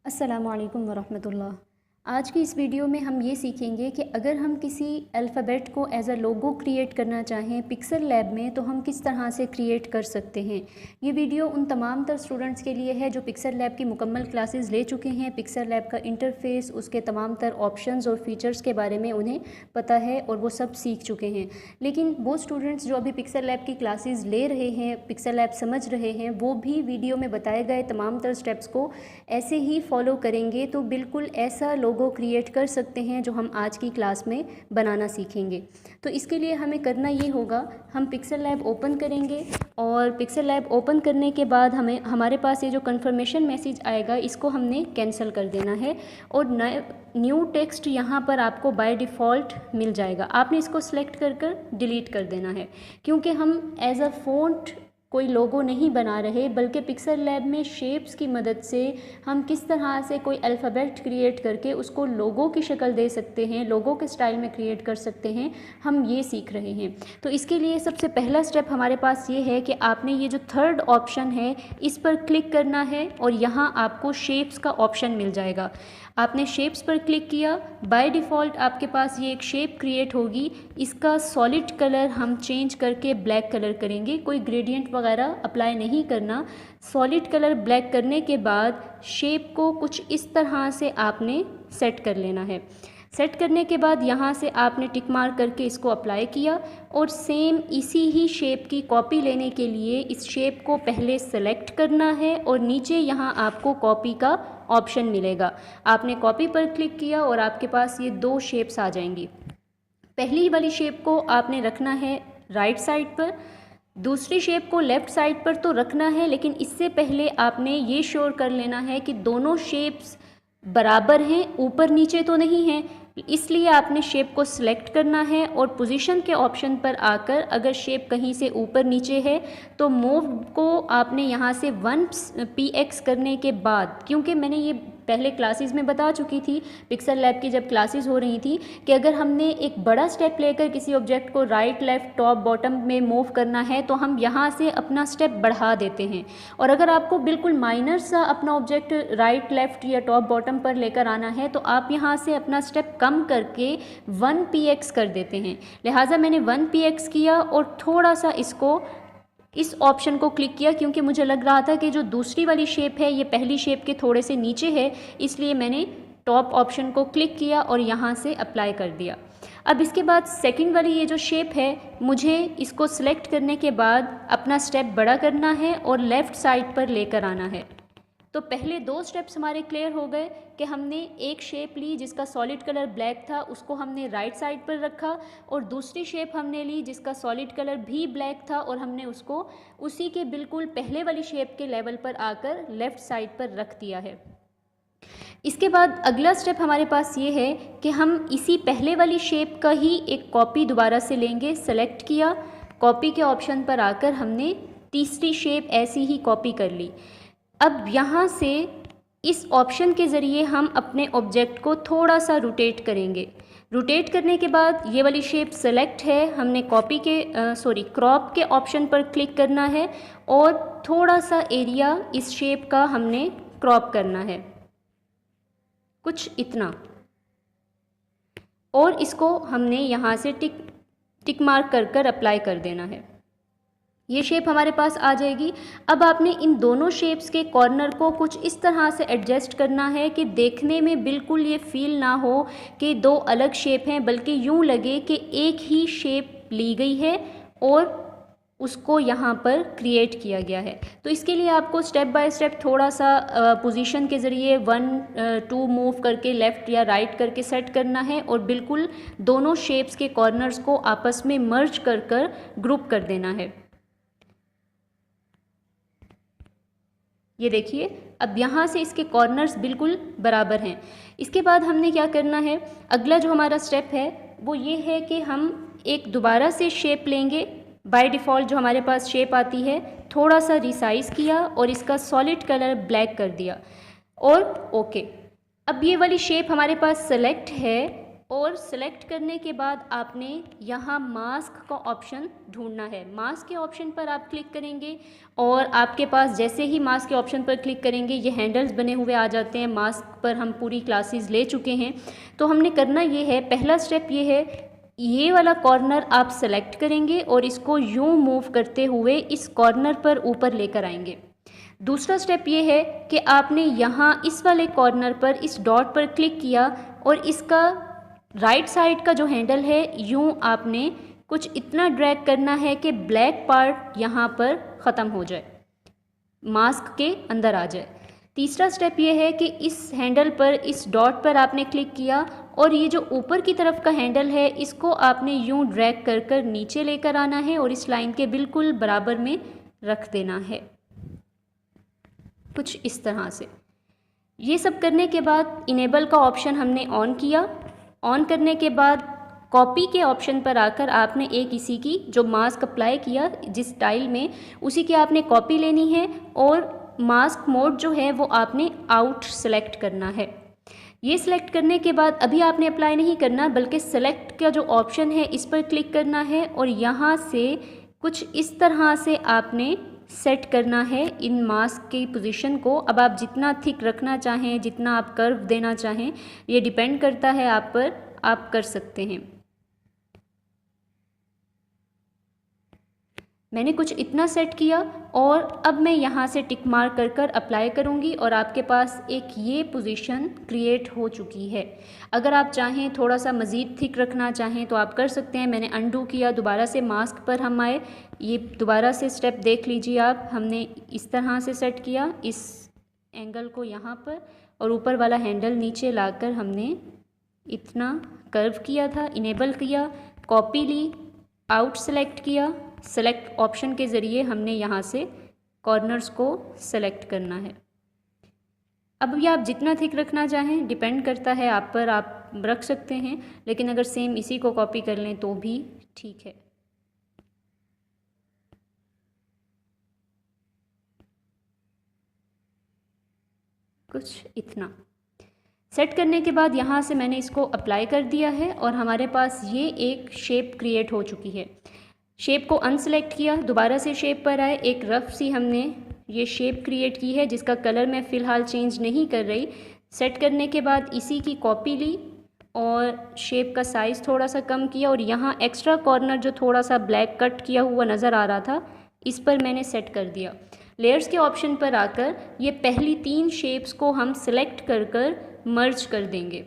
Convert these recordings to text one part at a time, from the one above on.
अस्सलामु अलैकुम वरहमतुल्लाह। आज की इस वीडियो में हम ये सीखेंगे कि अगर हम किसी अल्फ़ाबेट को एज अ लोगो क्रिएट करना चाहें पिक्सल लैब में तो हम किस तरह से क्रिएट कर सकते हैं। ये वीडियो उन तमाम तर स्टूडेंट्स के लिए है जो पिक्सल लैब की मुकम्मल क्लासेस ले चुके हैं। पिक्सल लैब का इंटरफेस, उसके तमाम तर ऑप्शंस और फीचर्स के बारे में उन्हें पता है और वो सब सीख चुके हैं। लेकिन वो स्टूडेंट्स जो अभी पिक्सल लैब की क्लासेस ले रहे हैं, पिक्सल लैब समझ रहे हैं, वो भी वीडियो में बताए गए तमाम तर स्टेप्स को ऐसे ही फॉलो करेंगे तो बिल्कुल ऐसा लोगो क्रिएट कर सकते हैं जो हम आज की क्लास में बनाना सीखेंगे। तो इसके लिए हमें करना ये होगा, हम पिक्सल लैब ओपन करेंगे और पिक्सल लैब ओपन करने के बाद हमारे पास ये जो कंफर्मेशन मैसेज आएगा इसको हमने कैंसिल कर देना है और न्यू टेक्स्ट यहाँ पर आपको बाय डिफ़ॉल्ट मिल जाएगा। आपने इसको सिलेक्ट कर डिलीट कर देना है क्योंकि हम एज अ फ़ॉन्ट कोई लोगो नहीं बना रहे, बल्कि पिक्सल लैब में शेप्स की मदद से हम किस तरह से कोई अल्फ़ाबेट क्रिएट करके उसको लोगो की शक्ल दे सकते हैं, लोगो के स्टाइल में क्रिएट कर सकते हैं, हम ये सीख रहे हैं। तो इसके लिए सबसे पहला स्टेप हमारे पास ये है कि आपने ये जो थर्ड ऑप्शन है इस पर क्लिक करना है और यहाँ आपको शेप्स का ऑप्शन मिल जाएगा। आपने शेप्स पर क्लिक किया, बाय डिफ़ॉल्ट आपके पास ये एक शेप क्रिएट होगी। इसका सॉलिड कलर हम चेंज करके ब्लैक कलर करेंगे, कोई ग्रेडियंट वगैरह अप्लाई नहीं करना। सॉलिड कलर ब्लैक करने के बाद शेप को कुछ इस तरह से आपने सेट कर लेना है। सेट करने के बाद यहाँ से आपने टिक मार्क करके इसको अप्लाई किया और सेम इसी ही शेप की कॉपी लेने के लिए इस शेप को पहले सेलेक्ट करना है और नीचे यहाँ आपको कॉपी का ऑप्शन मिलेगा। आपने कॉपी पर क्लिक किया और आपके पास ये दो शेप्स आ जाएंगी। पहली वाली शेप को आपने रखना है राइट साइड पर, दूसरी शेप को लेफ़्ट साइड पर तो रखना है, लेकिन इससे पहले आपने ये श्योर कर लेना है कि दोनों शेप्स बराबर हैं, ऊपर नीचे तो नहीं हैं। इसलिए आपने शेप को सिलेक्ट करना है और पोजीशन के ऑप्शन पर आकर अगर शेप कहीं से ऊपर नीचे है तो मूव को आपने यहाँ से 1px करने के बाद, क्योंकि मैंने ये पहले क्लासेस में बता चुकी थी पिक्सल लैब की जब क्लासेस हो रही थी कि अगर हमने एक बड़ा स्टेप लेकर किसी ऑब्जेक्ट को राइट लेफ़्ट टॉप बॉटम में मूव करना है तो हम यहाँ से अपना स्टेप बढ़ा देते हैं, और अगर आपको बिल्कुल माइनर सा अपना ऑब्जेक्ट राइट लेफ़्ट या टॉप बॉटम पर लेकर आना है तो आप यहाँ से अपना स्टेप कम करके 1px कर देते हैं। लिहाजा मैंने 1px किया और थोड़ा सा इसको इस ऑप्शन को क्लिक किया क्योंकि मुझे लग रहा था कि जो दूसरी वाली शेप है ये पहली शेप के थोड़े से नीचे है, इसलिए मैंने टॉप ऑप्शन को क्लिक किया और यहाँ से अप्लाई कर दिया। अब इसके बाद सेकंड वाली ये जो शेप है, मुझे इसको सिलेक्ट करने के बाद अपना स्टेप बड़ा करना है और लेफ़्ट साइड पर लेकर आना है। तो पहले दो स्टेप्स हमारे क्लियर हो गए कि हमने एक शेप ली जिसका सॉलिड कलर ब्लैक था, उसको हमने राइट साइड पर रखा, और दूसरी शेप हमने ली जिसका सॉलिड कलर भी ब्लैक था और हमने उसको उसी के बिल्कुल पहले वाली शेप के लेवल पर आकर लेफ़्ट साइड पर रख दिया है। इसके बाद अगला स्टेप हमारे पास ये है कि हम इसी पहले वाली शेप का ही एक कॉपी दोबारा से लेंगे। सेलेक्ट किया, कॉपी के ऑप्शन पर आकर हमने तीसरी शेप ऐसी ही कॉपी कर ली। अब यहाँ से इस ऑप्शन के ज़रिए हम अपने ऑब्जेक्ट को थोड़ा सा रोटेट करेंगे। रोटेट करने के बाद ये वाली शेप सेलेक्ट है, हमने क्रॉप के ऑप्शन पर क्लिक करना है और थोड़ा सा एरिया इस शेप का हमने क्रॉप करना है, कुछ इतना, और इसको हमने यहाँ से टिक मार्क कर अप्लाई कर देना है। ये शेप हमारे पास आ जाएगी। अब आपने इन दोनों शेप्स के कॉर्नर को कुछ इस तरह से एडजस्ट करना है कि देखने में बिल्कुल ये फील ना हो कि दो अलग शेप हैं, बल्कि यूँ लगे कि एक ही शेप ली गई है और उसको यहाँ पर क्रिएट किया गया है। तो इसके लिए आपको स्टेप बाय स्टेप थोड़ा सा पोजीशन के ज़रिए 1-2 मूव करके लेफ़्ट या राइट करके सेट करना है और बिल्कुल दोनों शेप्स के कॉर्नर्स को आपस में मर्ज कर ग्रुप कर देना है। ये देखिए, अब यहाँ से इसके कॉर्नर्स बिल्कुल बराबर हैं। इसके बाद हमने क्या करना है, अगला जो हमारा स्टेप है वो ये है कि हम एक दोबारा से शेप लेंगे। बाय डिफ़ॉल्ट जो हमारे पास शेप आती है, थोड़ा सा रिसाइज़ किया और इसका सॉलिड कलर ब्लैक कर दिया और ओके। अब ये वाली शेप हमारे पास सेलेक्ट है, और सेलेक्ट करने के बाद आपने यहाँ मास्क का ऑप्शन ढूंढना है। मास्क के ऑप्शन पर आप क्लिक करेंगे और आपके पास जैसे ही मास्क के ऑप्शन पर क्लिक करेंगे ये हैंडल्स बने हुए आ जाते हैं। मास्क पर हम पूरी क्लासेस ले चुके हैं। तो हमने करना ये है, पहला स्टेप ये है, ये वाला कॉर्नर आप सेलेक्ट करेंगे और इसको यूँ मूव करते हुए इस कॉर्नर पर ऊपर लेकर आएंगे। दूसरा स्टेप ये है कि आपने यहाँ इस वाले कॉर्नर पर इस डॉट पर क्लिक किया और इसका राइट साइड का जो हैंडल है यूँ आपने कुछ इतना ड्रैग करना है कि ब्लैक पार्ट यहाँ पर ख़त्म हो जाए, मास्क के अंदर आ जाए। तीसरा स्टेप ये है कि इस हैंडल पर, इस डॉट पर आपने क्लिक किया और ये जो ऊपर की तरफ का हैंडल है इसको आपने यूँ ड्रैग कर कर नीचे लेकर आना है और इस लाइन के बिल्कुल बराबर में रख देना है, कुछ इस तरह से। ये सब करने के बाद इनेबल का ऑप्शन हमने ऑन किया। ऑन करने के बाद कॉपी के ऑप्शन पर आकर आपने एक इसी की जो मास्क अप्लाई किया जिस स्टाइल में, उसी की आपने कॉपी लेनी है और मास्क मोड जो है वो आपने आउट सेलेक्ट करना है। ये सिलेक्ट करने के बाद अभी आपने अप्लाई नहीं करना, बल्कि सेलेक्ट का जो ऑप्शन है इस पर क्लिक करना है और यहाँ से कुछ इस तरह से आपने सेट करना है इन मास्क की पोजीशन को। अब आप जितना थिक रखना चाहें, जितना आप कर्व देना चाहें, ये डिपेंड करता है आप पर, आप कर सकते हैं। मैंने कुछ इतना सेट किया और अब मैं यहाँ से टिक मार्क कर कर अप्लाई करूँगी और आपके पास एक ये पोजीशन क्रिएट हो चुकी है। अगर आप चाहें थोड़ा सा मज़ीद थिक रखना चाहें तो आप कर सकते हैं। मैंने अनडू किया, दोबारा से मास्क पर हम आए, ये दोबारा से स्टेप देख लीजिए आप। हमने इस तरह से सेट किया इस एंगल को यहाँ पर और ऊपर वाला हैंडल नीचे लाकर हमने इतना कर्व किया था। इनेबल किया, कॉपी ली, आउट सेलेक्ट किया, सेलेक्ट ऑप्शन के ज़रिए हमने यहाँ से कॉर्नर्स को सेलेक्ट करना है। अब ये आप जितना थिक रखना चाहें डिपेंड करता है आप पर, आप रख सकते हैं, लेकिन अगर सेम इसी को कॉपी कर लें तो भी ठीक है। कुछ इतना सेट करने के बाद यहाँ से मैंने इसको अप्लाई कर दिया है और हमारे पास ये एक शेप क्रिएट हो चुकी है। शेप को अनसेलेक्ट किया, दोबारा से शेप पर आए, एक रफ सी हमने ये शेप क्रिएट की है जिसका कलर मैं फ़िलहाल चेंज नहीं कर रही। सेट करने के बाद इसी की कॉपी ली और शेप का साइज़ थोड़ा सा कम किया और यहाँ एक्स्ट्रा कॉर्नर जो थोड़ा सा ब्लैक कट किया हुआ नज़र आ रहा था इस पर मैंने सेट कर दिया। लेयर्स के ऑप्शन पर आकर ये पहली 3 शेप्स को हम सिलेक्ट कर कर मर्ज कर देंगे।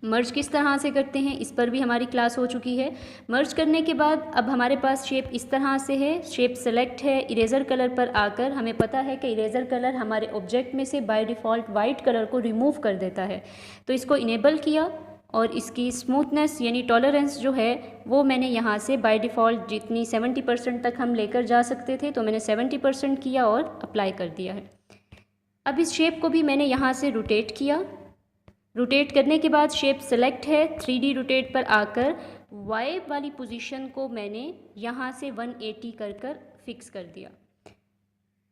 मर्ज किस तरह से करते हैं इस पर भी हमारी क्लास हो चुकी है। मर्ज करने के बाद अब हमारे पास शेप इस तरह से है, शेप सेलेक्ट है। इरेज़र कलर पर आकर हमें पता है कि इरेज़र कलर हमारे ऑब्जेक्ट में से बाय डिफ़ॉल्ट वाइट कलर को रिमूव कर देता है, तो इसको इनेबल किया और इसकी स्मूथनेस यानी टॉलरेंस जो है वो मैंने यहाँ से बाय डिफ़ॉल्ट जितनी 70% तक हम लेकर जा सकते थे तो मैंने 70% किया और अप्लाई कर दिया है। अब इस शेप को भी मैंने यहाँ से रोटेट किया। रोटेट करने के बाद शेप सेलेक्ट है, 3D रोटेट पर आकर वाई वाली पोजीशन को मैंने यहाँ से 180 कर कर फिक्स कर दिया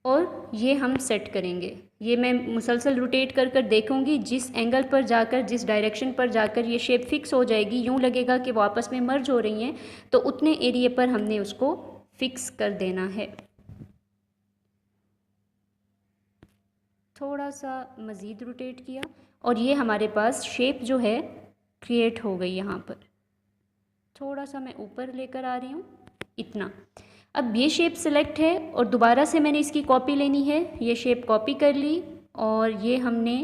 और ये हम सेट करेंगे। ये मैं मुसलसल रोटेट कर कर देखूँगी, जिस एंगल पर जाकर, जिस डायरेक्शन पर जाकर ये शेप फिक्स हो जाएगी, यूँ लगेगा कि वो आपस में मर्ज हो रही हैं, तो उतने एरिए पर हमने उसको फिक्स कर देना है। थोड़ा सा मज़ीद रोटेट किया और ये हमारे पास शेप जो है क्रिएट हो गई। यहाँ पर थोड़ा सा मैं ऊपर लेकर आ रही हूँ, इतना। अब ये शेप सेलेक्ट है और दोबारा से मैंने इसकी कॉपी लेनी है। ये शेप कॉपी कर ली और ये हमने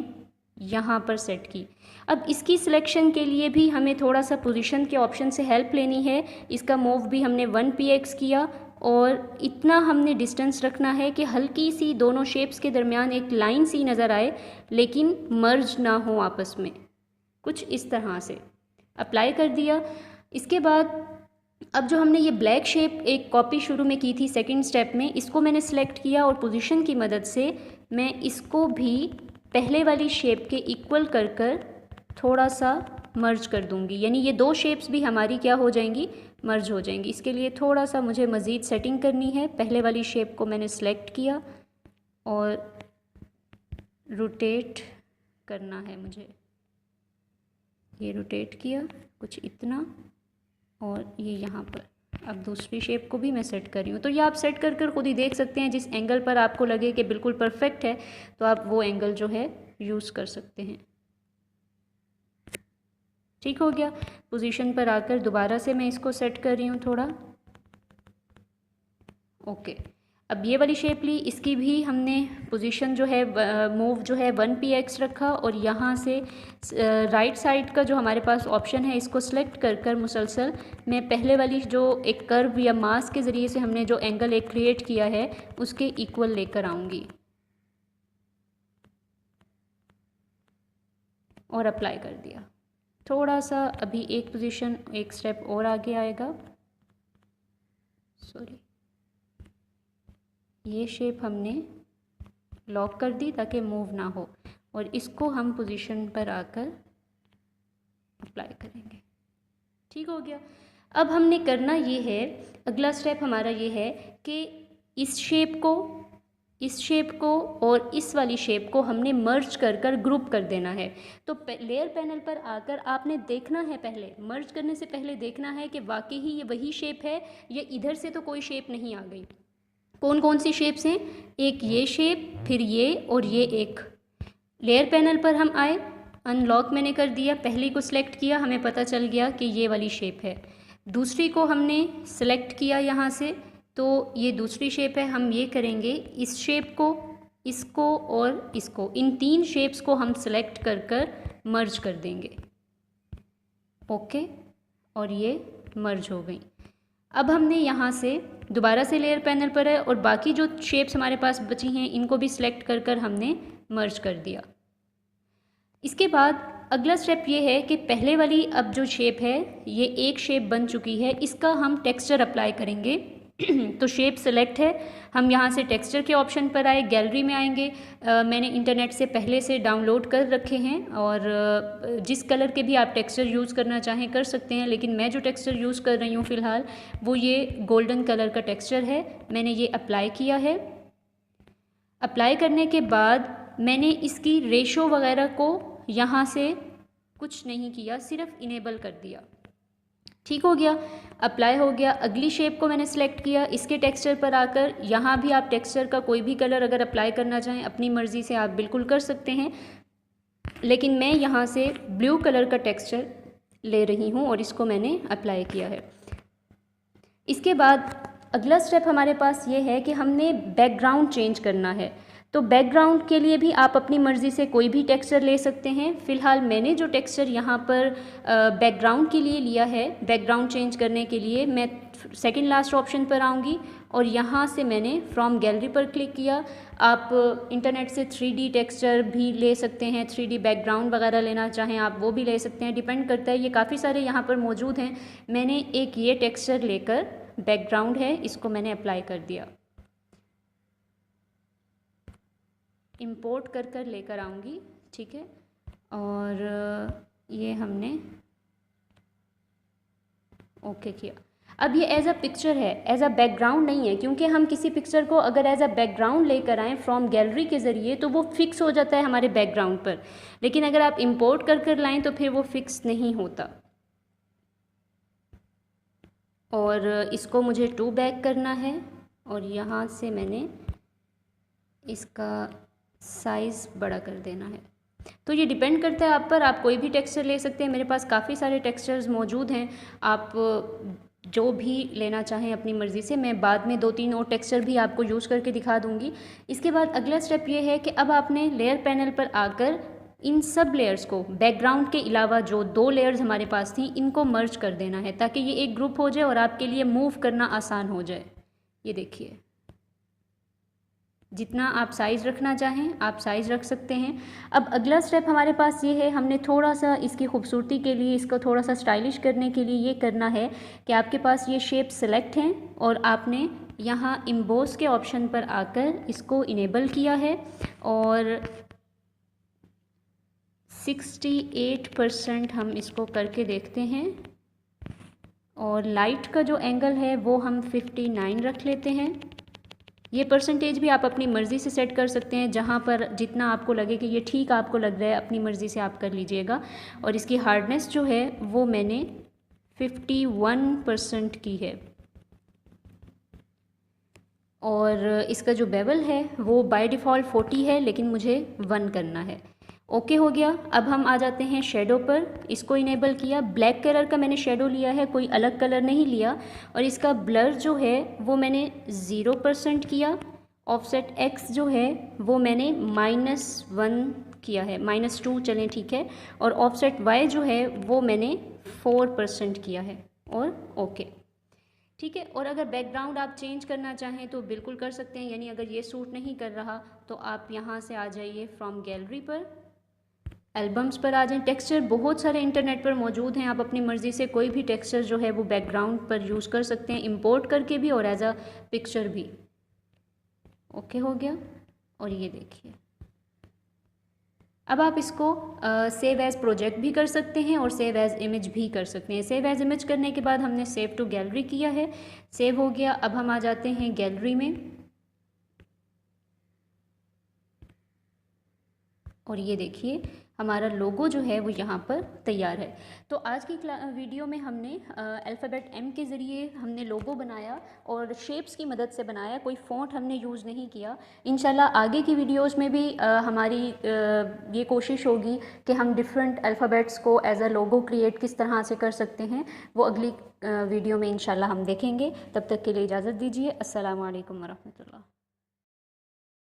यहाँ पर सेट की। अब इसकी सिलेक्शन के लिए भी हमें थोड़ा सा पोजीशन के ऑप्शन से हेल्प लेनी है। इसका मूव भी हमने 1px किया और इतना हमने डिस्टेंस रखना है कि हल्की सी दोनों शेप्स के दरमियान एक लाइन सी नज़र आए, लेकिन मर्ज ना हो आपस में, कुछ इस तरह से। अप्लाई कर दिया। इसके बाद अब जो हमने ये ब्लैक शेप एक कॉपी शुरू में की थी सेकंड स्टेप में, इसको मैंने सिलेक्ट किया और पोजीशन की मदद से मैं इसको भी पहले वाली शेप के इक्वल कर कर थोड़ा सा मर्ज कर दूंगी, यानी ये 2 शेप्स भी हमारी क्या हो जाएंगी, मर्ज हो जाएंगी। इसके लिए थोड़ा सा मुझे मज़ीद सेटिंग करनी है। पहले वाली शेप को मैंने सेलेक्ट किया और रोटेट करना है मुझे। ये रोटेट किया कुछ इतना, और ये यहाँ पर। अब दूसरी शेप को भी मैं सेट कर रही हूँ। तो ये आप सेट कर कर खुद ही देख सकते हैं, जिस एंगल पर आपको लगे कि बिल्कुल परफेक्ट है तो आप वो एंगल जो है यूज़ कर सकते हैं। ठीक हो गया। पोजीशन पर आकर दोबारा से मैं इसको सेट कर रही हूँ थोड़ा। ओके, अब ये वाली शेप ली, इसकी भी हमने पोजीशन जो है मूव जो है 1px रखा, और यहाँ से राइट साइड का जो हमारे पास ऑप्शन है इसको सिलेक्ट कर कर मुसलसल मैं पहले वाली जो एक कर्व या मास के ज़रिए से हमने जो एंगल एक क्रिएट किया है उसके इक्वल लेकर आऊँगी और अप्लाई कर दिया। थोड़ा सा अभी एक पोजीशन एक स्टेप और आगे आएगा, सॉरी, ये शेप हमने लॉक कर दी ताकि मूव ना हो, और इसको हम पोजीशन पर आकर अप्लाई करेंगे। ठीक हो गया। अब हमने करना ये है, अगला स्टेप हमारा ये है कि इस शेप को और इस वाली शेप को हमने मर्ज कर कर ग्रुप कर देना है। तो लेयर पैनल पर आकर आपने देखना है, पहले मर्ज करने से पहले देखना है कि वाकई ही ये वही शेप है, ये इधर से तो कोई शेप नहीं आ गई। कौन कौन सी शेप्स हैं? एक ये शेप, फिर ये, और ये एक। लेयर पैनल पर हम आए, अनलॉक मैंने कर दिया, पहली को सिलेक्ट किया, हमें पता चल गया कि ये वाली शेप है। दूसरी को हमने सिलेक्ट किया यहाँ से, तो ये दूसरी शेप है। हम ये करेंगे, इस शेप को, इसको और इसको, इन तीन शेप्स को हम सिलेक्ट कर कर मर्ज कर देंगे। ओके, और ये मर्ज हो गई। अब हमने यहाँ से दोबारा से लेयर पैनल पर है और बाकी जो शेप्स हमारे पास बची हैं इनको भी सिलेक्ट कर कर हमने मर्ज कर दिया। इसके बाद अगला स्टेप ये है कि पहले वाली अब जो शेप है ये एक शेप बन चुकी है, इसका हम टेक्सचर अप्लाई करेंगे। तो शेप सेलेक्ट है, हम यहाँ से टेक्सचर के ऑप्शन पर आए, गैलरी में आएंगे। मैंने इंटरनेट से पहले से डाउनलोड कर रखे हैं, और जिस कलर के भी आप टेक्सचर यूज़ करना चाहें कर सकते हैं, लेकिन मैं जो टेक्सचर यूज़ कर रही हूँ फ़िलहाल वो ये गोल्डन कलर का टेक्सचर है। मैंने ये अप्लाई किया है। अप्लाई करने के बाद मैंने इसकी रेशो वगैरह को यहाँ से कुछ नहीं किया, सिर्फ इनेबल कर दिया। ठीक हो गया, अप्लाई हो गया। अगली शेप को मैंने सेलेक्ट किया, इसके टेक्सचर पर आकर यहाँ भी आप टेक्सचर का कोई भी कलर अगर अप्लाई करना चाहें अपनी मर्ज़ी से आप बिल्कुल कर सकते हैं, लेकिन मैं यहाँ से ब्लू कलर का टेक्सचर ले रही हूँ और इसको मैंने अप्लाई किया है। इसके बाद अगला स्टेप हमारे पास ये है कि हमने बैकग्राउंड चेंज करना है। तो बैकग्राउंड के लिए भी आप अपनी मर्ज़ी से कोई भी टेक्सचर ले सकते हैं। फ़िलहाल मैंने जो टेक्सचर यहाँ पर बैकग्राउंड के लिए लिया है, बैकग्राउंड चेंज करने के लिए मैं सेकंड लास्ट ऑप्शन पर आऊँगी और यहाँ से मैंने फ्रॉम गैलरी पर क्लिक किया। आप इंटरनेट से 3D टेक्सचर भी ले सकते हैं, 3D बैकग्राउंड वगैरह लेना चाहें आप वो भी ले सकते हैं, डिपेंड करता है। ये काफ़ी सारे यहाँ पर मौजूद हैं। मैंने एक ये टेक्सचर लेकर, बैकग्राउंड है, इसको मैंने अप्लाई कर दिया। इंपोर्ट कर कर लेकर आऊँगी, ठीक है। और ये हमने ओके किया। अब ये एज अ पिक्चर है, एज अ बैकग्राउंड नहीं है, क्योंकि हम किसी पिक्चर को अगर एज अ बैकग्राउंड लेकर आएँ फ्रॉम गैलरी के ज़रिए तो वो फिक्स हो जाता है हमारे बैकग्राउंड पर, लेकिन अगर आप इंपोर्ट कर कर लाएँ तो फिर वो फिक्स नहीं होता। और इसको मुझे 2 बैक करना है और यहाँ से मैंने इसका साइज़ बड़ा कर देना है। तो ये डिपेंड करता है आप पर, आप कोई भी टेक्सचर ले सकते हैं। मेरे पास काफ़ी सारे टेक्सचर्स मौजूद हैं, आप जो भी लेना चाहें अपनी मर्ज़ी से। मैं बाद में 2-3 और टेक्सचर भी आपको यूज़ करके दिखा दूँगी। इसके बाद अगला स्टेप ये है कि अब आपने लेयर पैनल पर आकर इन सब लेयर्स को, बैकग्राउंड के अलावा जो 2 लेयर्स हमारे पास थी, इनको मर्ज कर देना है ताकि ये एक ग्रुप हो जाए और आपके लिए मूव करना आसान हो जाए। ये देखिए, जितना आप साइज़ रखना चाहें आप साइज़ रख सकते हैं। अब अगला स्टेप हमारे पास ये है, हमने थोड़ा सा इसकी खूबसूरती के लिए, इसको थोड़ा सा स्टाइलिश करने के लिए ये करना है कि आपके पास ये शेप सेलेक्ट हैं और आपने यहाँ इम्बोस के ऑप्शन पर आकर इसको इनेबल किया है और 68% हम इसको करके देखते हैं और लाइट का जो एंगल है वो हम 59 रख लेते हैं। ये परसेंटेज भी आप अपनी मर्ज़ी से सेट कर सकते हैं, जहाँ पर जितना आपको लगे कि ये ठीक आपको लग रहा है अपनी मर्ज़ी से आप कर लीजिएगा। और इसकी हार्डनेस जो है वो मैंने 51% की है, और इसका जो बेवल है वो बाय डिफ़ॉल्ट 40 है, लेकिन मुझे 1 करना है। ओके हो गया। अब हम आ जाते हैं शेडो पर, इसको इनेबल किया। ब्लैक कलर का मैंने शेडो लिया है, कोई अलग कलर नहीं लिया। और इसका ब्लर जो है वो मैंने 0% किया। ऑफसेट एक्स जो है वो मैंने -1 किया है, -2 चलें ठीक है। और ऑफसेट वाई जो है वो मैंने 4% किया है, और ओके ठीक है। और अगर बैकग्राउंड आप चेंज करना चाहें तो बिल्कुल कर सकते हैं, यानी अगर ये सूट नहीं कर रहा तो आप यहाँ से आ जाइए फ्रॉम गैलरी पर, एल्बम्स पर आ जाएं। टेक्सचर बहुत सारे इंटरनेट पर मौजूद हैं, आप अपनी मर्ज़ी से कोई भी टेक्सचर जो है वो बैकग्राउंड पर यूज़ कर सकते हैं, इंपोर्ट करके भी और एज अ पिक्चर भी। ओके हो गया। और ये देखिए, अब आप इसको सेव एज़ प्रोजेक्ट भी कर सकते हैं और सेव एज़ इमेज भी कर सकते हैं। सेव एज़ इमेज करने के बाद हमने सेव टू गैलरी किया है, सेव हो गया। अब हम आ जाते हैं गैलरी में, और ये देखिए हमारा लोगो जो है वो यहाँ पर तैयार है। तो आज की वीडियो में हमने अल्फ़ाबेट M के ज़रिए हमने लोगो बनाया और शेप्स की मदद से बनाया, कोई फ़ॉन्ट हमने यूज़ नहीं किया। इंशाल्लाह आगे की वीडियोस में भी हमारी ये कोशिश होगी कि हम डिफरेंट अल्फ़ाबेट्स को एज अ लोगो क्रिएट किस तरह से कर सकते हैं, वो अगली वीडियो में इंशाल्लाह हम देखेंगे। तब तक के लिए इजाज़त दीजिए। अस्सलामु अलैकुम वरहमतुल्लाह।